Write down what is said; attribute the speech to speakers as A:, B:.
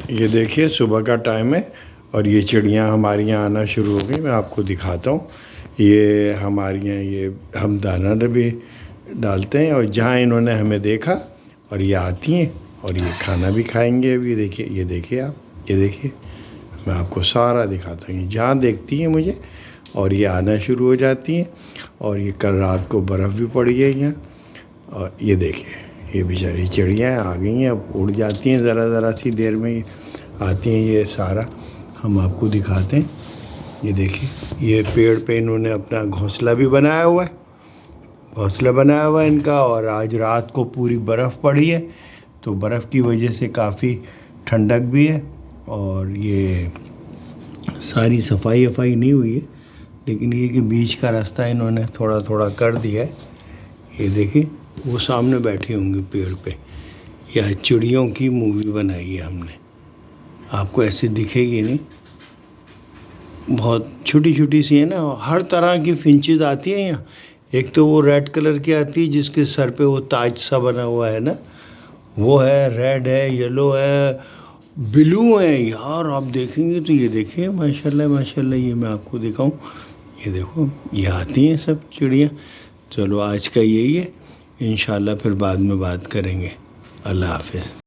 A: یہ دیکھیے صبح کا ٹائم ہے اور یہ چڑیاں ہمارے یہاں آنا شروع ہو گئی. میں آپ کو دکھاتا ہوں. یہ ہمارے یہاں یہ ہم دانہ بھی ڈالتے ہیں اور جہاں انہوں نے ہمیں دیکھا اور یہ آتی ہیں اور یہ کھانا بھی کھائیں گے. ابھی دیکھیے، یہ دیکھیے آپ، یہ دیکھیے، میں آپ کو سارا دکھاتا ہوں. یہ جہاں دیکھتی ہیں مجھے اور یہ آنا شروع ہو جاتی ہیں. اور یہ کل رات کو برف بھی پڑی ہے یہاں. اور یہ دیکھیے، یہ بیچاری چڑیاں آ گئی ہیں، اب اڑ جاتی ہیں ذرا سی دیر میں آتی ہیں. یہ سارا ہم آپ کو دکھاتے ہیں. یہ دیکھیے، یہ پیڑ پہ انہوں نے اپنا گھونسلہ بھی بنایا ہوا ہے، گھونسلہ بنایا ہوا ہے ان کا. اور آج رات کو پوری برف پڑی ہے تو برف کی وجہ سے کافی ٹھنڈک بھی ہے. اور یہ ساری صفائی نہیں ہوئی ہے، لیکن یہ کہ بیچ کا راستہ انہوں نے تھوڑا کر دیا ہے. یہ دیکھیں، وہ سامنے بیٹھے ہوں گے پیڑ پہ. یہ چڑیوں کی مووی بنائی ہے ہم نے. آپ کو ایسے دکھے گی نہیں، بہت چھوٹی سی ہے نا. ہر طرح کی فنچز آتی ہیں یہاں. ایک تو وہ ریڈ کلر کی آتی ہے جس کے سر پہ وہ تاج سا بنا ہوا ہے نا، وہ ہے. ریڈ ہے، یلو ہے، بلو ہے. یار آپ دیکھیں گے تو یہ دیکھیں، ماشاءاللہ. یہ میں آپ کو دکھاؤں، یہ دیکھو، یہ آتی ہیں سب چڑیاں. چلو آج کا یہی ہے، انشاءاللہ پھر بعد میں بات کریں گے. اللہ حافظ.